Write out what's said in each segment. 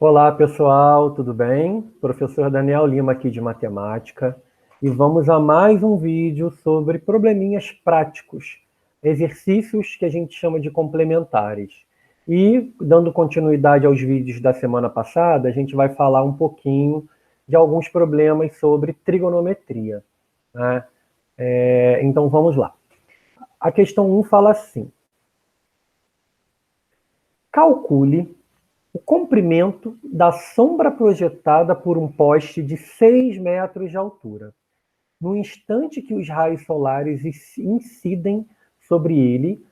Olá, pessoal, tudo bem? Professor Daniel Lima aqui de Matemática e vamos a mais um vídeo sobre probleminhas práticos, exercícios que a gente chama de complementares. E, dando continuidade aos vídeos da semana passada, a gente vai falar um pouquinho de alguns problemas sobre trigonometria, né? Então vamos lá. A questão 1 fala assim: calcule o comprimento da sombra projetada por um poste de 6 metros de altura, no instante que os raios solares incidem sobre ele,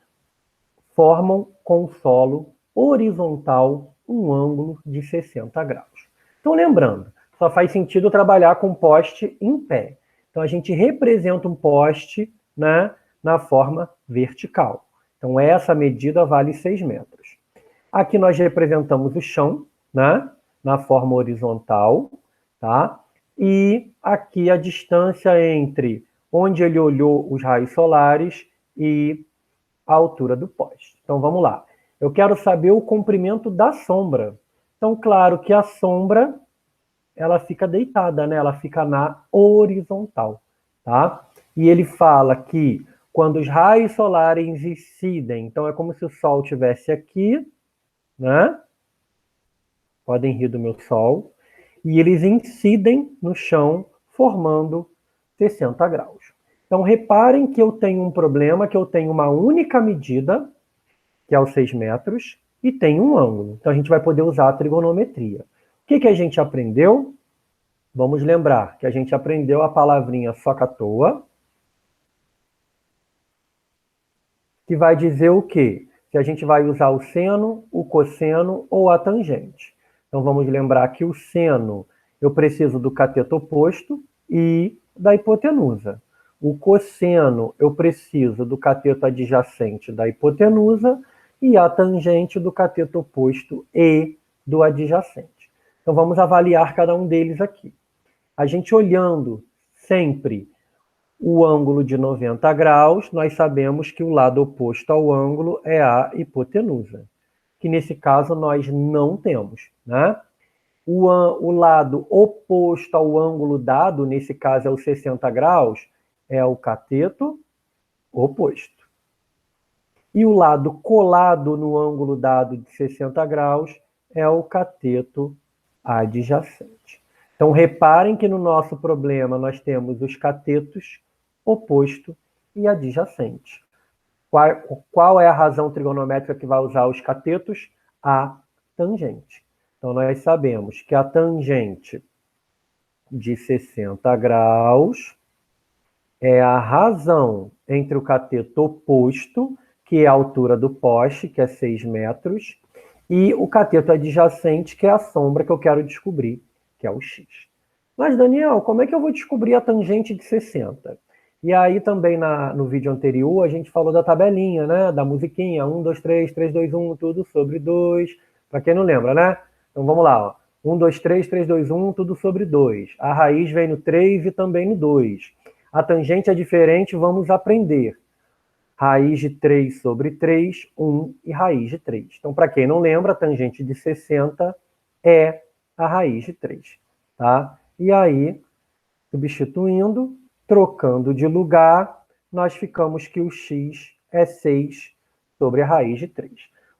formam com o solo horizontal um ângulo de 60 graus. Então, lembrando, só faz sentido trabalhar com poste em pé. Então, a gente representa um poste, né, na forma vertical. Então, essa medida vale 6 metros. Aqui nós representamos o chão, né, na forma horizontal, tá? E aqui a distância entre onde ele olhou os raios solares e a altura do poste. Então vamos lá. Eu quero saber o comprimento da sombra. Então, claro que a sombra ela fica deitada, né? Ela fica na horizontal, tá? E ele fala que quando os raios solares incidem, então é como se o sol estivesse aqui, né? Podem rir do meu sol. E eles incidem no chão, formando 60 graus. Então, reparem que eu tenho um problema, que eu tenho uma única medida, que é os 6 metros, e tem um ângulo. Então, a gente vai poder usar a trigonometria. O que a gente aprendeu? Vamos lembrar que a gente aprendeu a palavrinha soca-toa, que vai dizer o quê? Que a gente vai usar o seno, o cosseno ou a tangente. Então, vamos lembrar que o seno, eu preciso do cateto oposto e da hipotenusa. O cosseno, eu preciso do cateto adjacente da hipotenusa e a tangente do cateto oposto e do adjacente. Então, vamos avaliar cada um deles aqui. A gente olhando sempre o ângulo de 90 graus, nós sabemos que o lado oposto ao ângulo é a hipotenusa, que nesse caso nós não temos, né? O lado oposto ao ângulo dado, nesse caso é o 60 graus, é o cateto oposto. E o lado colado no ângulo dado de 60 graus é o cateto adjacente. Então, reparem que no nosso problema nós temos os catetos oposto e adjacente. Qual é a razão trigonométrica que vai usar os catetos? A tangente. Então, nós sabemos que a tangente de 60 graus é a razão entre o cateto oposto, que é a altura do poste, que é 6 metros, e o cateto adjacente, que é a sombra que eu quero descobrir, que é o x. Mas, Daniel, como é que eu vou descobrir a tangente de 60? E aí também no vídeo anterior a gente falou da tabelinha, né? Da musiquinha, 1, 2, 3, 3, 2, 1, tudo sobre 2. Para quem não lembra, né? Então vamos lá, ó. 1, 2, 3, 3, 2, 1, tudo sobre 2. A raiz vem no 3 e também no 2. A tangente é diferente, vamos aprender. Raiz de 3 sobre 3, 1 e raiz de 3. Então, para quem não lembra, a tangente de 60 é a raiz de 3. Tá? E aí, substituindo, trocando de lugar, nós ficamos que o x é 6 sobre a raiz de 3.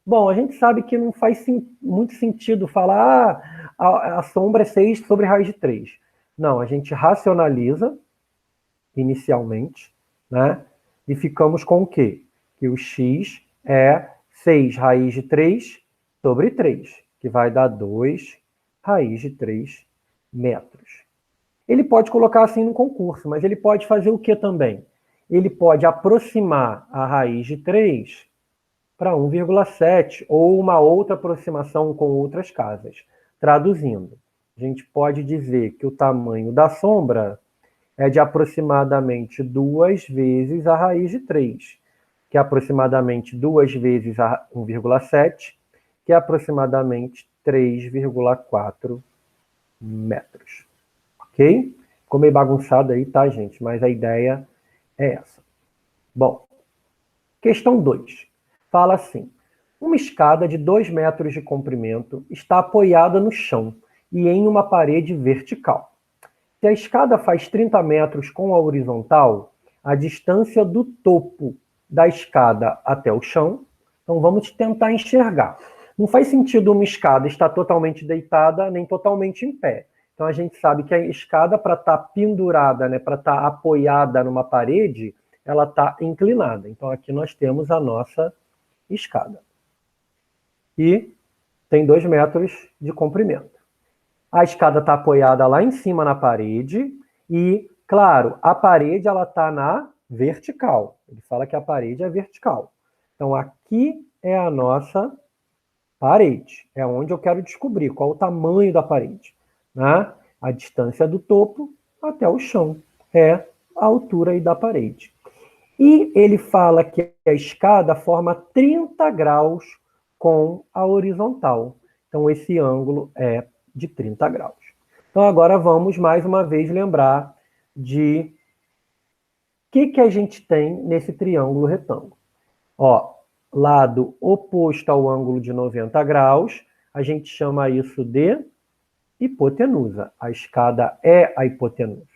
Bom, a gente sabe que não faz muito sentido falar a sombra é 6 sobre a raiz de 3. Não, a gente racionaliza inicialmente, né? E ficamos com o quê? Que o x é 6 raiz de 3 sobre 3, que vai dar 2 raiz de 3 metros. Ele pode colocar assim no concurso, mas ele pode fazer o que também? Ele pode aproximar a raiz de 3 para 1,7 ou uma outra aproximação com outras casas. Traduzindo, a gente pode dizer que o tamanho da sombra é de aproximadamente 2 vezes a raiz de 3, que é aproximadamente 2 vezes a 1,7, que é aproximadamente 3,4 metros. Ok? Ficou meio bagunçado aí, tá, gente? Mas a ideia é essa. Bom, questão 2. Fala assim: Uma escada de 2 metros de comprimento está apoiada no chão e em uma parede vertical. Se a escada faz 30 metros com a horizontal, a distância do topo da escada até o chão, então vamos tentar enxergar. Não faz sentido uma escada estar totalmente deitada nem totalmente em pé. Então a gente sabe que a escada, para estar pendurada, né, para estar apoiada numa parede, ela está inclinada. Então aqui nós temos a nossa escada. E tem 2 metros de comprimento. A escada está apoiada lá em cima na parede e, claro, a parede ela está na vertical. Ele fala que a parede é vertical. Então aqui é a nossa parede. É onde eu quero descobrir qual o tamanho da parede, né? A distância do topo até o chão é a altura aí da parede. E ele fala que a escada forma 30 graus com a horizontal. Então, esse ângulo é de 30 graus. Então, agora vamos mais uma vez lembrar de o que a gente tem nesse triângulo retângulo. Ó, lado oposto ao ângulo de 90 graus, a gente chama isso de hipotenusa. A escada é a hipotenusa.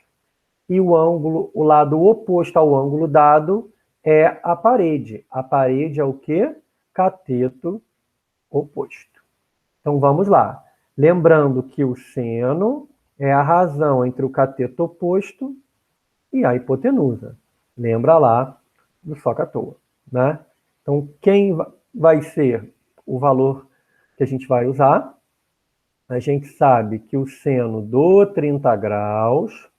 E o lado oposto ao ângulo dado é a parede. A parede é o quê? Cateto oposto. Então vamos lá. Lembrando que o seno é a razão entre o cateto oposto e a hipotenusa. Lembra lá do soca à toa, né? Então quem vai ser o valor que a gente vai usar? A gente sabe que o seno do 30 graus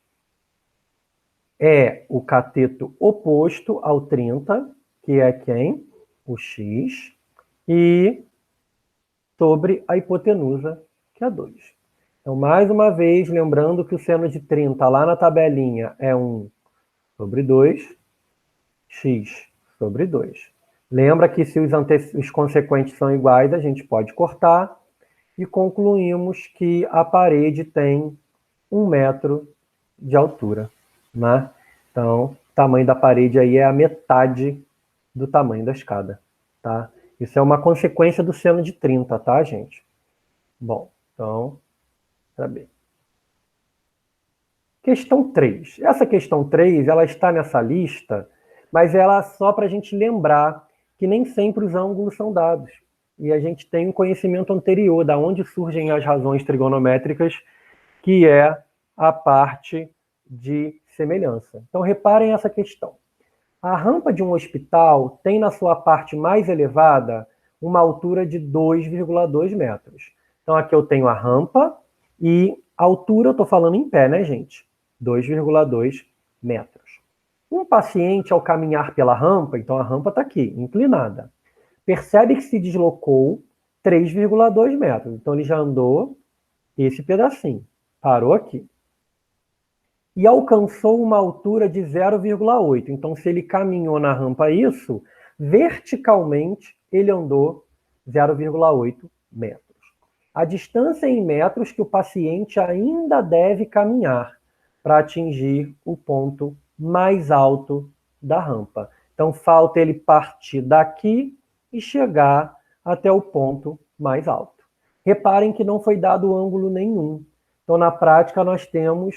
é o cateto oposto ao 30, que é quem? O x, e sobre a hipotenusa, que é 2. Então, mais uma vez, lembrando que o seno de 30 lá na tabelinha é 1 sobre 2, x sobre 2. Lembra que se os consequentes são iguais, a gente pode cortar e concluímos que a parede tem 1 metro de altura, né? Então, o tamanho da parede aí é a metade do tamanho da escada, tá? Isso é uma consequência do seno de 30, tá, gente? Bom, então, tá bem. Questão 3. Essa questão 3, ela está nessa lista, mas ela é só para a gente lembrar que nem sempre os ângulos são dados. E a gente tem um conhecimento anterior da onde surgem as razões trigonométricas, que é a parte de semelhança. Então, reparem essa questão. A rampa de um hospital tem na sua parte mais elevada uma altura de 2,2 metros. Então, aqui eu tenho a rampa e a altura, eu estou falando em pé, né, gente? 2,2 metros. Um paciente, ao caminhar pela rampa, então a rampa está aqui, inclinada, percebe que se deslocou 3,2 metros. Então, ele já andou esse pedacinho, parou aqui. E alcançou uma altura de 0,8. Então, se ele caminhou na rampa isso, verticalmente ele andou 0,8 metros. A distância em metros que o paciente ainda deve caminhar para atingir o ponto mais alto da rampa. Então, falta ele partir daqui e chegar até o ponto mais alto. Reparem que não foi dado ângulo nenhum. Então, na prática, nós temos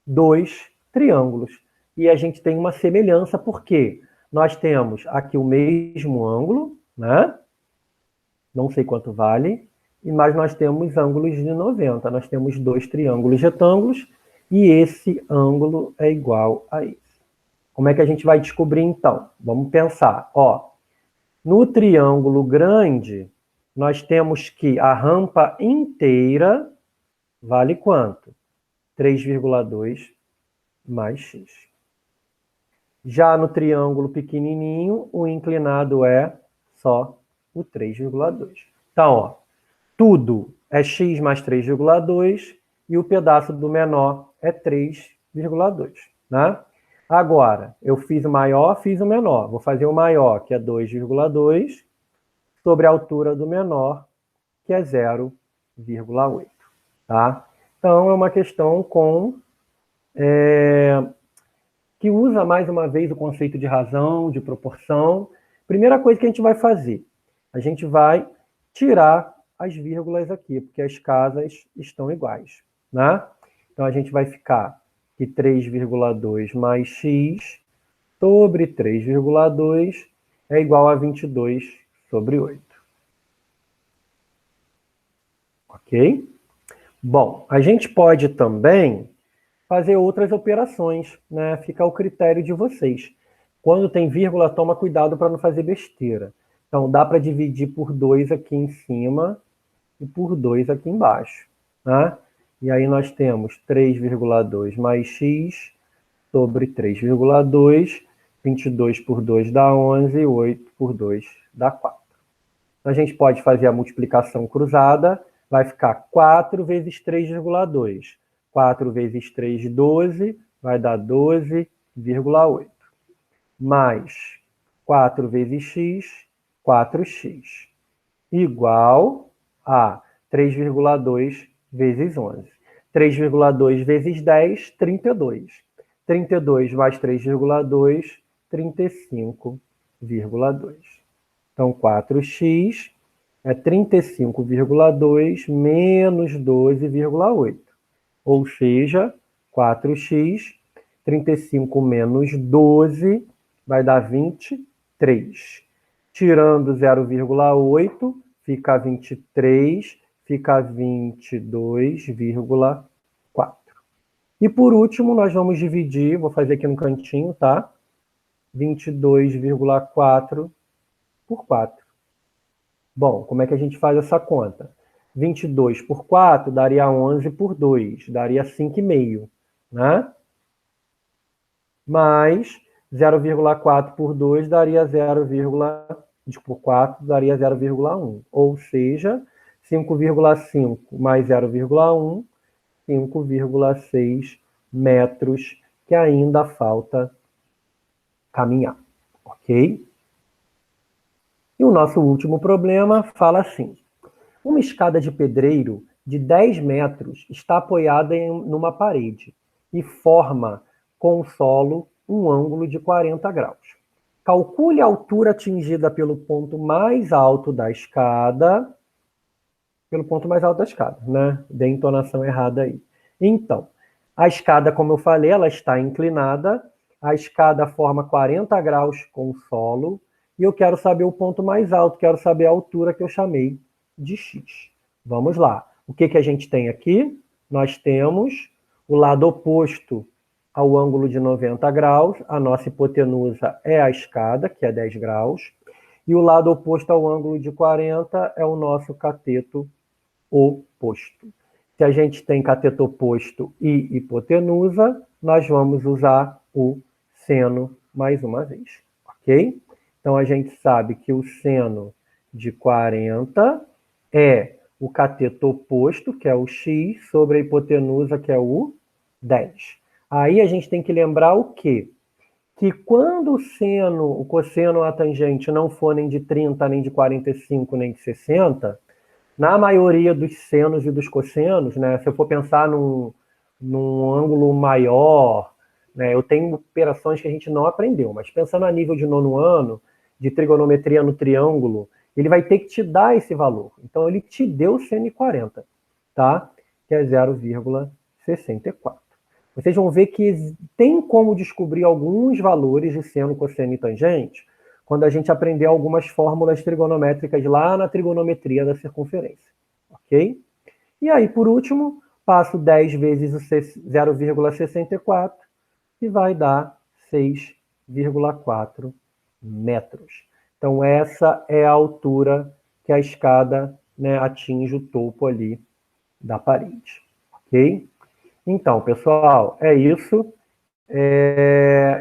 2 triângulos. E a gente tem uma semelhança, porque nós temos aqui o mesmo ângulo, né? Não sei quanto vale, mas nós temos ângulos de 90. Nós temos 2 triângulos retângulos e esse ângulo é igual a esse. Como é que a gente vai descobrir, então? Vamos pensar. Ó, no triângulo grande, nós temos que a rampa inteira vale quanto? 3,2 mais x. Já no triângulo pequenininho, o inclinado é só o 3,2. Então, ó, tudo é x mais 3,2 e o pedaço do menor é 3,2, né? Agora, eu fiz o maior, fiz o menor. Vou fazer o maior, que é 2,2, sobre a altura do menor, que é 0,8, tá? Então, é uma questão com que usa mais uma vez o conceito de razão, de proporção. Primeira coisa que a gente vai fazer, a gente vai tirar as vírgulas aqui, porque as casas estão iguais, né? Então, a gente vai ficar que 3,2 mais x sobre 3,2 é igual a 22 sobre 8. Ok? Bom, a gente pode também fazer outras operações, né? Fica ao critério de vocês. Quando tem vírgula, toma cuidado para não fazer besteira. Então, dá para dividir por 2 aqui em cima e por 2 aqui embaixo, né? E aí nós temos 3,2 mais x sobre 3,2, 22 por 2 dá 11, 8 por 2 dá 4. A gente pode fazer a multiplicação cruzada, vai ficar 4 vezes 3,2. 4 vezes 3, 12, vai dar 12,8. Mais 4 vezes x, 4x. Igual a 3,2 vezes 11. 3,2 vezes 10, 32. 32 mais 3,2, 35,2. Então, 4x é 35,2 menos 12,8. Ou seja, 4x, 35 menos 12 vai dar 23. Tirando 0,8, fica 23, fica 22,4. E por último, nós vamos dividir, vou fazer aqui no cantinho, tá? 22,4 por 4. Bom, como é que a gente faz essa conta? 22 por 4 daria 11 por 2, daria 5,5, né? Mais 0,4 por 2 daria 0,1, ou seja, 5,5 mais 0,1, 5,6 metros, que ainda falta caminhar, ok? E o nosso último problema fala assim: uma escada de pedreiro de 10 metros está apoiada numa parede e forma com o solo um ângulo de 40 graus. Calcule a altura atingida pelo ponto mais alto da escada. Pelo ponto mais alto da escada, né? Dei entonação errada aí. Então, a escada, como eu falei, ela está inclinada. A escada forma 40 graus com o solo. E eu quero saber o ponto mais alto, quero saber a altura que eu chamei de x. Vamos lá. O que a gente tem aqui? Nós temos o lado oposto ao ângulo de 90 graus. A nossa hipotenusa é a escada, que é 10 graus. E o lado oposto ao ângulo de 40 é o nosso cateto oposto. Se a gente tem cateto oposto e hipotenusa, nós vamos usar o seno mais uma vez, ok? Então, a gente sabe que o seno de 40 é o cateto oposto, que é o x, sobre a hipotenusa, que é o 10. Aí a gente tem que lembrar o quê? Que quando o cosseno ou a tangente não for nem de 30, nem de 45, nem de 60, na maioria dos senos e dos cossenos, né, se eu for pensar num ângulo maior, né, eu tenho operações que a gente não aprendeu, mas pensando a nível de 9º ano, de trigonometria no triângulo, ele vai ter que te dar esse valor. Então, ele te deu seno 40, tá? Que é 0,64. Vocês vão ver que tem como descobrir alguns valores de seno, cosseno e tangente quando a gente aprender algumas fórmulas trigonométricas lá na trigonometria da circunferência, ok? E aí, por último, passo 10 vezes o 0,64 e vai dar 6,4 metros. Então, essa é a altura que a escada, né, atinge o topo ali da parede, ok? Então, pessoal, é isso.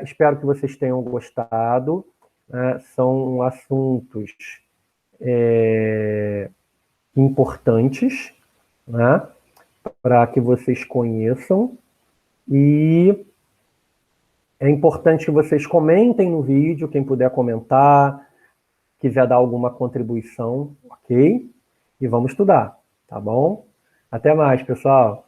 Espero que vocês tenham gostado. São assuntos importantes, né, para que vocês conheçam. E é importante que vocês comentem no vídeo, quem puder comentar, quiser dar alguma contribuição, ok? E vamos estudar, tá bom? Até mais, pessoal!